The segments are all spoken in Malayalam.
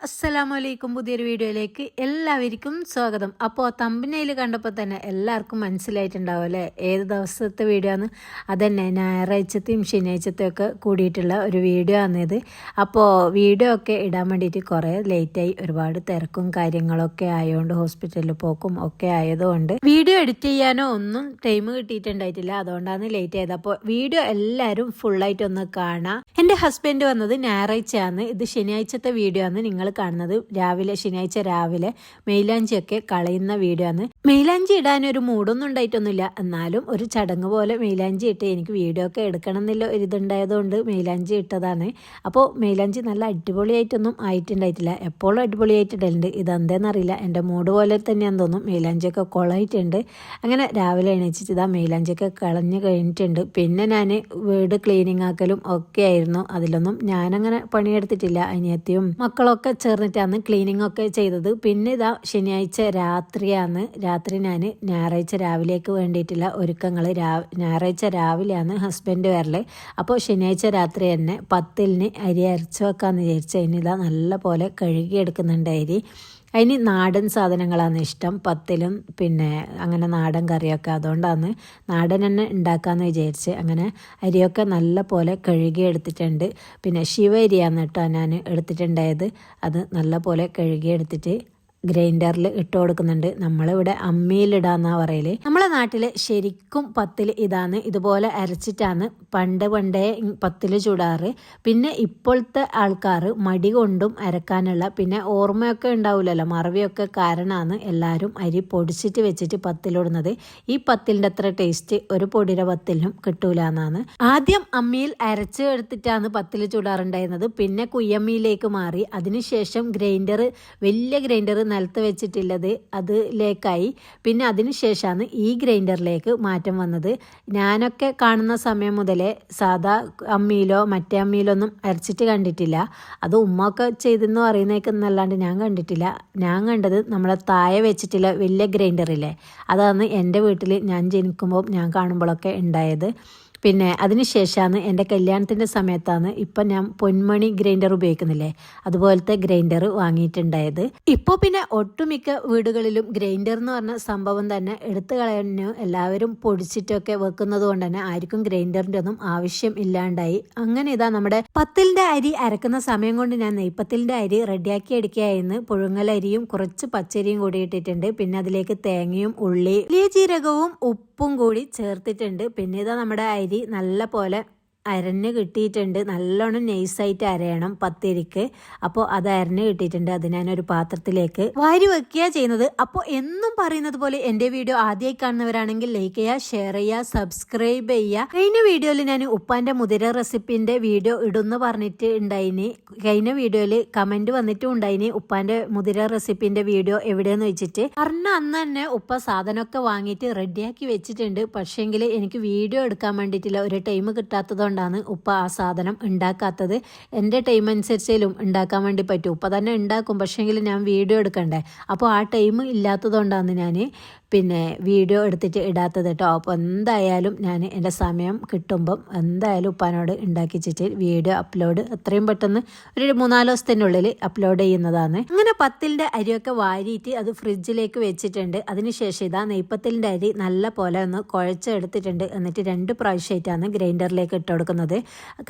അസ്സലാമലൈക്കും. പുതിയൊരു വീഡിയോയിലേക്ക് എല്ലാവർക്കും സ്വാഗതം. അപ്പോൾ തമ്പനയിൽ കണ്ടപ്പോൾ തന്നെ എല്ലാവർക്കും മനസ്സിലായിട്ടുണ്ടാവും അല്ലേ ഏത് ദിവസത്തെ വീഡിയോ ആണ്. അതന്നെ ഞായറാഴ്ചത്തെയും ശനിയാഴ്ചത്തെയും ഒക്കെ കൂടിയിട്ടുള്ള ഒരു വീഡിയോ ആണിത്. അപ്പോൾ വീഡിയോ ഒക്കെ ഇടാൻ വേണ്ടിയിട്ട് കുറേ ലേറ്റായി, ഒരുപാട് തിരക്കും കാര്യങ്ങളൊക്കെ ആയതുകൊണ്ട് ഹോസ്പിറ്റലിൽ പോക്കും ഒക്കെ ആയതുകൊണ്ട് വീഡിയോ എഡിറ്റ് ചെയ്യാനോ ഒന്നും ടൈം കിട്ടിയിട്ടുണ്ടായിട്ടില്ല. അതുകൊണ്ടാണ് ലേറ്റ് ആയത്. അപ്പോൾ വീഡിയോ എല്ലാവരും ഫുള്ളായിട്ടൊന്ന് കാണാം. എൻ്റെ ഹസ്ബൻഡ് വന്നത് ഞായറാഴ്ചയാണ്. ഇത് ശനിയാഴ്ചത്തെ വീഡിയോ ആണ് നിങ്ങൾ കാണുന്നത്. രാവിലെ ശനിയാഴ്ച രാവിലെ മെയിലാഞ്ചിയൊക്കെ കളയുന്ന വീഡിയോ ആണ്. മെയിലാഞ്ചി ഇടാനൊരു മൂടൊന്നും ഉണ്ടായിട്ടൊന്നുമില്ല, എന്നാലും ഒരു ചടങ്ങ് പോലെ മെയിലാഞ്ചി ഇട്ട് എനിക്ക് വീഡിയോ ഒക്കെ എടുക്കണം എന്നുള്ള ഒരിതുണ്ടായതുകൊണ്ട് മെയിലാഞ്ചി ഇട്ടതാണ്. അപ്പോൾ മെയിലാഞ്ചി നല്ല അടിപൊളിയായിട്ടൊന്നും ആയിട്ടുണ്ടായിട്ടില്ല. എപ്പോഴും അടിപൊളിയായിട്ടിടലുണ്ട്. ഇതെന്താണെന്നറിയില്ല, എൻ്റെ മൂഡ് പോലെ തന്നെയാണെന്ന് തോന്നും. മെയിലാഞ്ചിയൊക്കെ കുളമായിട്ടുണ്ട്. അങ്ങനെ രാവിലെ എണീച്ചിട്ട് ഇതാ മെയിലാഞ്ചിയൊക്കെ കളഞ്ഞ് കഴിഞ്ഞിട്ടുണ്ട്. പിന്നെ ഞാൻ വീട് ക്ലീനിങ് ആക്കലും ഒക്കെ ആയിരുന്നു. അതിലൊന്നും ഞാനങ്ങനെ പണിയെടുത്തിട്ടില്ല. അനിയത്തിയും മക്കളൊക്കെ ചേർന്നിട്ടാണ് ക്ലീനിങ് ഒക്കെ ചെയ്തത്. പിന്നെ ഇതാ ശനിയാഴ്ച രാത്രിയാണ്. രാത്രി ഞാൻ ഞായറാഴ്ച രാവിലേക്ക് വേണ്ടിയിട്ടുള്ള ഒരുക്കങ്ങൾ ഞായറാഴ്ച രാവിലെയാണ് ഹസ്ബൻഡ് വരല്. അപ്പോൾ ശനിയാഴ്ച രാത്രി തന്നെ 10-ന് അരി അരച്ച് വെക്കാമെന്ന് വിചാരിച്ചു. ഇതാ നല്ല പോലെ കഴുകിയെടുക്കുന്നുണ്ട് അരി. അതിന് നാടൻ സാധനങ്ങളാണ് ഇഷ്ടം 10-ലും, പിന്നെ അങ്ങനെ നാടൻ കറിയൊക്കെ. അതുകൊണ്ടാണ് നാടൻ തന്നെ ഉണ്ടാക്കാമെന്ന് വിചാരിച്ച് അങ്ങനെ അരിയൊക്കെ നല്ല പോലെ കഴുകി എടുത്തിട്ടുണ്ട്. പിന്നെ ശിവ അരിയാണ് കേട്ടോ ഞാൻ എടുത്തിട്ടുണ്ടായത്. അത് നല്ല പോലെ കഴുകി എടുത്തിട്ട് ഗ്രൈൻഡറിൽ ഇട്ട് കൊടുക്കുന്നുണ്ട്. നമ്മളിവിടെ അമ്മിയിലിടാന്നാണ് പറയല്. നമ്മളെ നാട്ടിൽ ശരിക്കും 10-ൽ ഇതാണ്. ഇതുപോലെ അരച്ചിട്ടാണ് പണ്ടേ 10-ൽ ചൂടാറ്. പിന്നെ ഇപ്പോഴത്തെ ആൾക്കാർ മടി കൊണ്ടും അരക്കാനുള്ള പിന്നെ ഓർമ്മയൊക്കെ ഉണ്ടാവില്ലല്ലോ, മറവിയൊക്കെ കാരണമാണ് എല്ലാവരും അരി പൊടിച്ചിട്ട് വെച്ചിട്ട് 10-ലിടുന്നത്. ഈ 10-ലിൻ്റെ അത്ര ടേസ്റ്റ് ഒരു പൊടിയുടെ 10-ലും കിട്ടൂല എന്നാണ്. ആദ്യം അമ്മിയിൽ അരച്ച് എടുത്തിട്ടാണ് 10-ൽ ചൂടാറുണ്ടായിരുന്നത്. പിന്നെ കുയ്യമ്മിയിലേക്ക് മാറി. അതിനുശേഷം ഗ്രൈൻഡർ, വലിയ ഗ്രൈൻഡർ നിലത്ത് വെച്ചിട്ടുള്ളത് അതിലേക്കായി. പിന്നെ അതിനുശേഷമാണ് ഈ ഗ്രൈൻഡറിലേക്ക് മാറ്റം വന്നത്. ഞാനൊക്കെ കാണുന്ന സമയം മുതലേ സാധാ അമ്മിയിലോ മറ്റേ അമ്മിയിലോ ഒന്നും അരച്ചിട്ട് കണ്ടിട്ടില്ല. അത് ഉമ്മ ഒക്കെ ചെയ്തെന്ന് പറയുന്നേക്കെന്നല്ലാണ്ട് ഞാൻ കണ്ടിട്ടില്ല. ഞാൻ കണ്ടത് നമ്മളെ താഴെ വെച്ചിട്ടുള്ള വലിയ ഗ്രൈൻഡറില്ലേ, അതാണ് എൻ്റെ വീട്ടിൽ ഞാൻ ജനിക്കുമ്പോൾ ഞാൻ കാണുമ്പോഴൊക്കെ ഉണ്ടായത്. പിന്നെ അതിനുശേഷമാണ് എൻ്റെ കല്യാണത്തിൻ്റെ സമയത്താണ് ഇപ്പം ഞാൻ പൊന്മണി ഗ്രൈൻഡർ ഉപയോഗിക്കുന്നില്ലേ, അതുപോലത്തെ ഗ്രൈൻഡർ വാങ്ങിയിട്ടുണ്ടായത്. ഇപ്പോൾ പിന്നെ ഒട്ടുമിക്ക വീടുകളിലും ഗ്രൈൻഡർ എന്ന് പറഞ്ഞ സംഭവം തന്നെ എടുത്തു കളയാനും എല്ലാവരും പൊടിച്ചിട്ടൊക്കെ വെക്കുന്നത് കൊണ്ട് തന്നെ ആർക്കും ഗ്രൈൻഡറിൻ്റെ ഒന്നും ആവശ്യം ഇല്ലാണ്ടായി. അങ്ങനെ ഇതാ നമ്മുടെ 10-ലിൻ്റെ അരി അരക്കുന്ന സമയം കൊണ്ട് ഞാൻ നെയ്പത്തിലിൻ്റെ അരി റെഡിയാക്കി എടുക്കുകയായിരുന്നു. പുഴുങ്ങലരിയും കുറച്ച് പച്ചരിയും കൂടി ഇട്ടിട്ടുണ്ട്. പിന്നെ അതിലേക്ക് തേങ്ങയും ഉള്ളി, വലിയ ജീരകവും ഉപ്പും കൂടി ചേർത്തിട്ടുണ്ട്. പിന്നെ ഇതാ നമ്മുടെ അരി നല്ല പോലെ അരഞ്ഞ് കിട്ടിയിട്ടുണ്ട്. നല്ലോണം നൈസായിട്ട് അരയണം പത്തിരിക്ക്. അപ്പോൾ അത് അരഞ്ഞ് കിട്ടിയിട്ടുണ്ട്. അത് ഞാനൊരു പാത്രത്തിലേക്ക് വാരി വെക്കുക ചെയ്യുന്നത്. അപ്പോൾ എന്നും പറയുന്നത് പോലെ എൻ്റെ വീഡിയോ ആദ്യമായി കാണുന്നവരാണെങ്കിൽ ലൈക്ക് ചെയ്യുക, ഷെയർ ചെയ്യുക, സബ്സ്ക്രൈബ് ചെയ്യുക. കഴിഞ്ഞ വീഡിയോയിൽ ഞാൻ ഉപ്പാൻ്റെ മുതിര റെസിപ്പിൻ്റെ വീഡിയോ ഇടുന്നു പറഞ്ഞിട്ട് ഉണ്ടായിന്. കഴിഞ്ഞ വീഡിയോയിൽ കമൻറ്റ് വന്നിട്ടും ഉണ്ടായിന് ഉപ്പാൻ്റെ മുതിര റെസിപ്പിൻ്റെ വീഡിയോ എവിടെയെന്ന് വെച്ചിട്ട്. പറഞ്ഞ അന്ന് തന്നെ ഉപ്പ സാധനമൊക്കെ വാങ്ങിയിട്ട് റെഡിയാക്കി വെച്ചിട്ടുണ്ട്. പക്ഷേങ്കിൽ എനിക്ക് വീഡിയോ എടുക്കാൻ വേണ്ടിയിട്ടില്ല, ഒരു ടൈം കിട്ടാത്തതുകൊണ്ട് ാണ് ഉപ്പ ആ സാധനം ഉണ്ടാക്കാത്തത്. എൻ്റെ ടൈം അനുസരിച്ചും ഉണ്ടാക്കാൻ വേണ്ടി പറ്റും. ഉപ്പ തന്നെ ഉണ്ടാക്കും, പക്ഷേങ്കിൽ ഞാൻ വീഡിയോ എടുക്കണ്ടേ. അപ്പോൾ ആ ടൈം ഇല്ലാത്തതുകൊണ്ടാണ് ഞാൻ പിന്നെ വീഡിയോ എടുത്തിട്ട് ഇടാത്തത് കേട്ടോ. അപ്പോൾ എന്തായാലും ഞാൻ എൻ്റെ സമയം കിട്ടുമ്പം എന്തായാലും ഉപ്പാനോട് ഉണ്ടാക്കിച്ചിട്ട് വീഡിയോ അപ്ലോഡ് എത്രയും പെട്ടെന്ന് ഒരു 3-4 ദിവസത്തിൻ്റെ ഉള്ളിൽ അപ്ലോഡ് ചെയ്യുന്നതാണ്. അങ്ങനെ 10-ലിൻ്റെ അരിയൊക്കെ വാരിയിട്ട് അത് ഫ്രിഡ്ജിലേക്ക് വെച്ചിട്ടുണ്ട്. അതിനുശേഷം ഇതാ നെയ്പത്തിലിൻ്റെ അരി നല്ല പോലെ ഒന്ന് കുഴച്ചെടുത്തിട്ടുണ്ട്. എന്നിട്ട് 2 പ്രാവശ്യമായിട്ടാണ് ഗ്രൈൻഡറിലേക്ക് ഇട്ട് കൊടുക്കുന്നത്.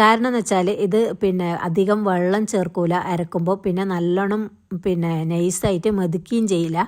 കാരണം എന്ന് വെച്ചാൽ ഇത് പിന്നെ അധികം വെള്ളം ചേർക്കൂല അരക്കുമ്പോൾ. പിന്നെ നല്ലോണം പിന്നെ നൈസായിട്ട് മെതുക്കുകയും ചെയ്യില്ല.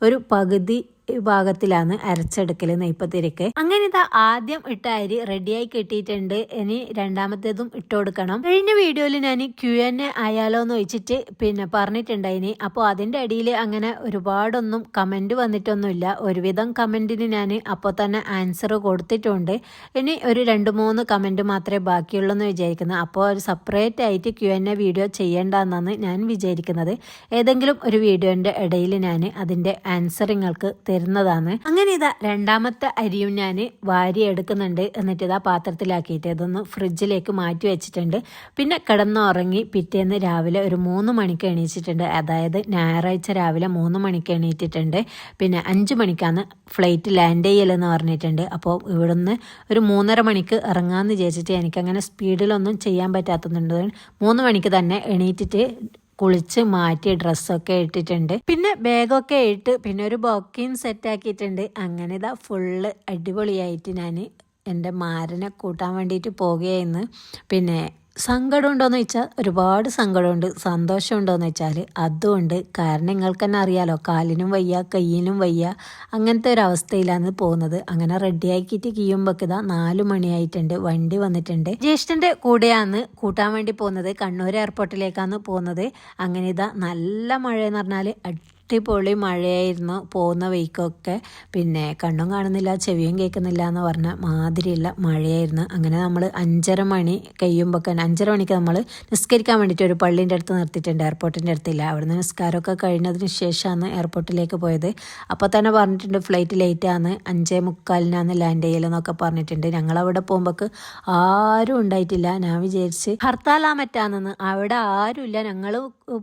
ഒരു പകുതി ഭാഗത്തിലാണ് അരച്ചെടുക്കൽ നെയ്പത്തിരിക്ക്. അങ്ങനെ ഇതാ ആദ്യം ഇട്ട അരി റെഡിയായി കിട്ടിയിട്ടുണ്ട്. ഇനി രണ്ടാമത്തേതും ഇട്ട് കൊടുക്കണം. കഴിഞ്ഞ വീഡിയോയിൽ ഞാൻ Q&A ആയാലോ എന്ന് വെച്ചിട്ട് പിന്നെ പറഞ്ഞിട്ടുണ്ടായിനി. അപ്പോൾ അതിൻ്റെ അടിയിൽ അങ്ങനെ ഒരുപാടൊന്നും കമൻറ്റ് വന്നിട്ടൊന്നുമില്ല. ഒരുവിധം കമൻറ്റിന് ഞാൻ അപ്പോൾ തന്നെ ആൻസർ കൊടുത്തിട്ടുണ്ട്. ഇനി ഒരു 2-3 കമൻറ്റ് മാത്രമേ ബാക്കിയുള്ളൂ എന്ന് വിചാരിക്കുന്നത്. അപ്പോൾ ഒരു സെപ്പറേറ്റ് ആയിട്ട് Q&A വീഡിയോ ചെയ്യേണ്ടെന്നാണ് ഞാൻ വിചാരിക്കുന്നത്. ഏതെങ്കിലും ഒരു വീഡിയോൻ്റെ ഇടയിൽ ഞാൻ അതിൻ്റെ ആൻസർ നിങ്ങൾക്ക് തരുന്നതാണ്. അങ്ങനെ ഇതാ രണ്ടാമത്തെ അരിയും ഞാൻ വാരി എടുക്കുന്നുണ്ട്. എന്നിട്ട് ഇതാ പാത്രത്തിലാക്കിയിട്ട് ഇതൊന്ന് ഫ്രിഡ്ജിലേക്ക് മാറ്റി വെച്ചിട്ടുണ്ട്. പിന്നെ കിടന്നുറങ്ങി പിറ്റേന്ന് രാവിലെ ഒരു 3 മണിക്ക് എണീച്ചിട്ടുണ്ട്. അതായത് ഞായറാഴ്ച രാവിലെ 3 മണിക്ക് എണീറ്റിട്ടുണ്ട്. പിന്നെ 5 മണിക്കാണ് ഫ്ലൈറ്റ് ലാൻഡ് ചെയ്യലെന്ന് പറഞ്ഞിട്ടുണ്ട്. അപ്പോൾ ഇവിടുന്ന് ഒരു 3:30 മണിക്ക് ഇറങ്ങാമെന്ന് വിചാരിച്ചിട്ട് എനിക്കങ്ങനെ സ്പീഡിലൊന്നും ചെയ്യാൻ പറ്റാത്തതുകൊണ്ട് 3 മണിക്ക് തന്നെ എണീറ്റിട്ട് കുളിച്ച് മാറ്റി ഡ്രസ്സൊക്കെ ഇട്ടിട്ടുണ്ട്. പിന്നെ ബാഗൊക്കെ ഇട്ട് പിന്നെ ഒരു ബൊക്കയും സെറ്റാക്കിയിട്ടുണ്ട്. അങ്ങനെ ഇതാ ഫുള്ള് അടിപൊളിയായിട്ട് ഞാൻ എൻ്റെ മാരനെ കൂട്ടാൻ വേണ്ടിയിട്ട് പോകുകയായിരുന്നു. പിന്നെ സങ്കടം ഉണ്ടോയെന്ന് ചോദിച്ചാൽ ഒരുപാട് സങ്കടമുണ്ട്. സന്തോഷമുണ്ടോയെന്ന് വെച്ചാൽ അതുകൊണ്ട്. കാരണം നിങ്ങൾക്ക് തന്നെ അറിയാലോ, കാലിനും വയ്യ കയ്യിനും വയ്യ, അങ്ങനത്തെ ഒരു അവസ്ഥയിലാണ് പോകുന്നത്. അങ്ങനെ റെഡിയാക്കിയിട്ട് കീയുമ്പോൾ ഇതാ 4 മണിയായിട്ടുണ്ട്. വണ്ടി വന്നിട്ടുണ്ട്. ജ്യേഷ്ഠൻ്റെ കൂടെയാണ് കൂട്ടാൻ വേണ്ടി പോകുന്നത്. കണ്ണൂർ എയർപോർട്ടിലേക്കാണ് പോകുന്നത്. അങ്ങനെ ഇതാ നല്ല മഴയെന്ന് പറഞ്ഞാൽ അടിപൊളി മഴയായിരുന്നു പോകുന്ന വഴിക്കൊക്കെ. പിന്നെ കണ്ണും കാണുന്നില്ല ചെവിയും കേൾക്കുന്നില്ല എന്ന് പറഞ്ഞ മാതിരിയുള്ള മഴയായിരുന്നു. അങ്ങനെ നമ്മൾ 5:30 മണി കഴിയുമ്പോൾ 5:30 മണിക്ക് നമ്മൾ നിസ്കരിക്കാൻ വേണ്ടിയിട്ട് ഒരു പള്ളീൻ്റെ അടുത്ത് നിർത്തിയിട്ടുണ്ട്. എയർപോർട്ടിൻ്റെ അടുത്തില്ല. അവിടുന്ന് നിസ്കാരമൊക്കെ കഴിഞ്ഞതിന് ശേഷമാണ് എയർപോർട്ടിലേക്ക് പോയത്. അപ്പോൾ തന്നെ പറഞ്ഞിട്ടുണ്ട് ഫ്ലൈറ്റ് ലേറ്റാണ്, 5:45 ലാൻഡ് ചെയ്യലെന്നൊക്കെ പറഞ്ഞിട്ടുണ്ട്. ഞങ്ങളവിടെ പോകുമ്പോൾ ആരും ഉണ്ടായിട്ടില്ല. ഞാൻ വിചാരിച്ച് ഹർത്താലാ മറ്റാണെന്ന്. അവിടെ ആരുമില്ല. ഞങ്ങൾ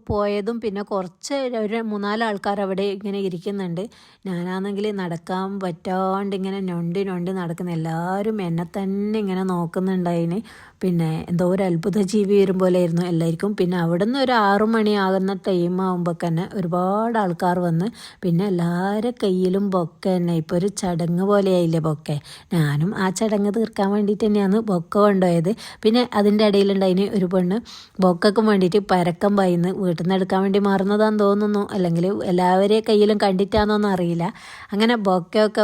പോയതും പിന്നെ കുറച്ച് ഒരു 3-4 ആൾക്കാർ അവിടെ ഇങ്ങനെ ഇരിക്കുന്നുണ്ട്. ഞാനാണെങ്കിൽ നടക്കാൻ പറ്റാണ്ട് ഇങ്ങനെ നൊണ്ടി നടക്കുന്ന എല്ലാവരും എന്നെ തന്നെ ഇങ്ങനെ നോക്കുന്നുണ്ടായിന്. പിന്നെ എന്തോ ഒരു അത്ഭുത ജീവി വരും പോലെ ആയിരുന്നു എല്ലാവർക്കും. പിന്നെ അവിടെ നിന്ന് ഒരു 6 മണിയാകുന്ന ടൈം ആകുമ്പോൾ തന്നെ ഒരുപാട് ആൾക്കാർ വന്ന് പിന്നെ എല്ലാവരുടെ കയ്യിലും ബൊക്കെ തന്നെ. ഇപ്പോൾ ഒരു ചടങ്ങ് പോലെയായില്ലേ ബൊക്കെ. ഞാനും ആ ചടങ്ങ് തീർക്കാൻ വേണ്ടിയിട്ട് തന്നെയാണ് ബൊക്കെ കൊണ്ടുപോയത്. പിന്നെ അതിൻ്റെ ഇടയിലുണ്ടായിന് ഒരു പെണ്ണ് ബൊക്കൊക്കെ വേണ്ടിയിട്ട് പരക്കം പായിന്ന് വീട്ടിൽ നിന്ന് എടുക്കാൻ വേണ്ടി മാറുന്നതാന്ന് തോന്നുന്നു, അല്ലെങ്കിൽ എല്ലാവരെയും കയ്യിലും കണ്ടിട്ടാണെന്നൊന്നും അറിയില്ല. അങ്ങനെ ബൊക്കെയൊക്കെ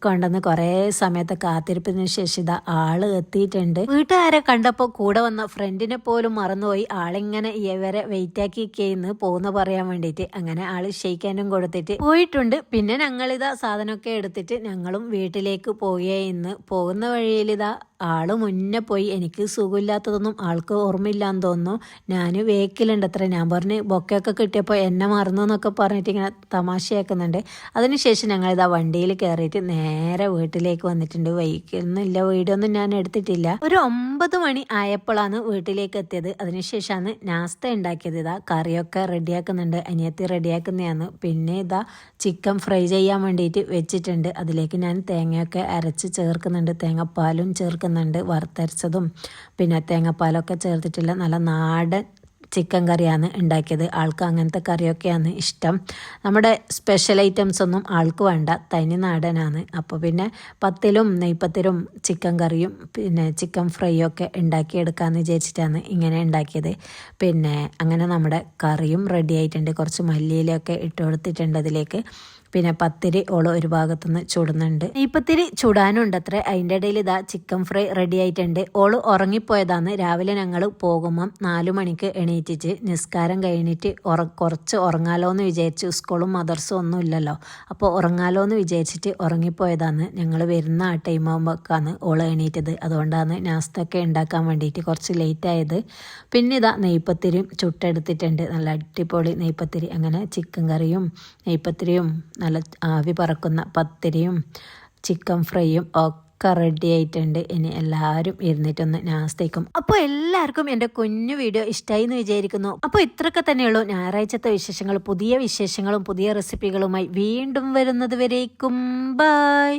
കൊണ്ടുവന്ന് കുറേ സമയത്ത് കാത്തിരിപ്പിന് ശേഷം ഇതാ ആള് എത്തിയിട്ടുണ്ട്. വീട്ടുകാരെ കണ്ടപ്പോൾ കൂടെ വന്ന ഫ്രണ്ടിനെ പോലും മറന്നുപോയി. ആളിങ്ങനെ ഇവരെ വെയിറ്റ് ആക്കിയിരിക്കുന്നു പോകുന്ന പറയാൻ വേണ്ടിയിട്ട്. അങ്ങനെ ആള് ഷെയ്ക്കാനും കൊടുത്തിട്ട് പോയിട്ടുണ്ട്. പിന്നെ ഞങ്ങളിതാ സാധനമൊക്കെ എടുത്തിട്ട് ഞങ്ങളും വീട്ടിലേക്ക് പോവുകയെന്ന്. പോകുന്ന വഴിയിലിതാ ആള് മുന്നേ പോയി. എനിക്ക് സുഖമില്ലാത്തതൊന്നും ആൾക്ക് ഓർമ്മയില്ലാന്ന് തോന്നുന്നു. ഞാൻ വേക്കിലുണ്ട് അത്ര. ഞാൻ പറഞ്ഞ് ബൊക്കെയൊക്കെ കിട്ടിയപ്പോൾ എന്നെ മറന്നു എന്നൊക്കെ പറഞ്ഞിട്ട് ഇങ്ങനെ തമാശയാക്കുന്നുണ്ട്. അതിനുശേഷം ഞങ്ങളിതാ വണ്ടിയിൽ കയറിയിട്ട് നേരെ വീട്ടിലേക്ക് വന്നിട്ടുണ്ട്. വൈകൊന്നുമില്ല, വീടൊന്നും ഞാൻ എടുത്തിട്ടില്ല. ഒരു 9 മണി ആയപ്പോഴാണ് വീട്ടിലേക്ക് എത്തിയത്. അതിനുശേഷമാണ് നാസ്ത ഉണ്ടാക്കിയത്. ഇതാ കറിയൊക്കെ റെഡിയാക്കുന്നുണ്ട്, അനിയത്തി റെഡിയാക്കുന്നതാണ്. പിന്നെ ഇതാ ചിക്കൻ ഫ്രൈ ചെയ്യാൻ വേണ്ടിയിട്ട് വെച്ചിട്ടുണ്ട്. അതിലേക്ക് ഞാൻ തേങ്ങയൊക്കെ അരച്ച് ചേർക്കുന്നുണ്ട്, തേങ്ങാപ്പാലും ചേർക്കുന്നുണ്ട്, വറുത്തരച്ചതും പിന്നെ തേങ്ങാപ്പാലൊക്കെ ചേർത്തിട്ടുള്ള നല്ല നാടൻ ചിക്കൻ കറിയാണ് ഉണ്ടാക്കിയത്. ആൾക്ക് അങ്ങനത്തെ കറിയൊക്കെയാണ് ഇഷ്ടം. നമ്മുടെ സ്പെഷ്യൽ ഐറ്റംസ് ഒന്നും ആൾക്ക് വേണ്ട, തനി നാടനാണ്. അപ്പോൾ പിന്നെ പത്തിലും നെയ്പ്പത്തിലും ചിക്കൻ കറിയും പിന്നെ ചിക്കൻ ഫ്രൈയും ഒക്കെ ഉണ്ടാക്കിയെടുക്കാമെന്ന് വിചാരിച്ചിട്ടാണ് ഇങ്ങനെ ഉണ്ടാക്കിയത്. പിന്നെ അങ്ങനെ നമ്മുടെ കറിയും റെഡി ആയിട്ടുണ്ട്. കുറച്ച് മല്ലിയിലൊക്കെ ഇട്ട് കൊടുത്തിട്ടുണ്ട് അതിലേക്ക്. പിന്നെ പത്തിരി ഓള് ഒരു ഭാഗത്തുനിന്ന് ചുടുന്നുണ്ട്. നെയ്പ്പത്തിരി ചുടാനുണ്ട് അത്ര. അതിൻ്റെ ഇടയിൽ ഇതാ ചിക്കൻ ഫ്രൈ റെഡി ആയിട്ടുണ്ട്. ഓള് ഉറങ്ങിപ്പോയതാണ്. രാവിലെ ഞങ്ങൾ പോകുമ്പം 4 മണിക്ക് എണീറ്റിച്ച് നിസ്കാരം കഴിഞ്ഞിട്ട് കുറച്ച് ഉറങ്ങാലോ എന്ന് വിചാരിച്ചു. സ്കൂളും മദർസും ഒന്നും ഇല്ലല്ലോ, അപ്പോൾ ഉറങ്ങാലോ എന്ന് വിചാരിച്ചിട്ട് ഉറങ്ങിപ്പോയതാണ്. ഞങ്ങൾ വരുന്ന ആ ടൈം ആകുമ്പോഴേക്കാണ് ഓള് എണീറ്റത്. അതുകൊണ്ടാണ് നാസ്തൊക്കെ ഉണ്ടാക്കാൻ വേണ്ടിയിട്ട് കുറച്ച് ലേറ്റ് ആയത്. പിന്നെ ഇതാ നെയ്പ്പത്തിരിയും ചുട്ടെടുത്തിട്ടുണ്ട്, നല്ല അടിപൊളി നെയ്പ്പത്തിരി. അങ്ങനെ ചിക്കൻ കറിയും നെയ്പ്പത്തിരിയും നല്ല ആവി പറക്കുന്ന പത്തിരിയും ചിക്കൻ ഫ്രൈയും ഒക്കെ റെഡി ആയിട്ടുണ്ട്. ഇനി എല്ലാവരും ഇരുന്നിട്ടൊന്ന് നാസ്തയ്ക്കും. അപ്പോൾ എല്ലാവർക്കും എൻ്റെ കുഞ്ഞു വീഡിയോ ഇഷ്ടമായി എന്ന് വിചാരിക്കുന്നു. അപ്പോൾ ഇത്രയൊക്കെ തന്നെയുള്ളൂ ഞായറാഴ്ചത്തെ വിശേഷങ്ങൾ. പുതിയ വിശേഷങ്ങളും പുതിയ റെസിപ്പികളുമായി വീണ്ടും വരുന്നത് വരേക്കും ബൈ.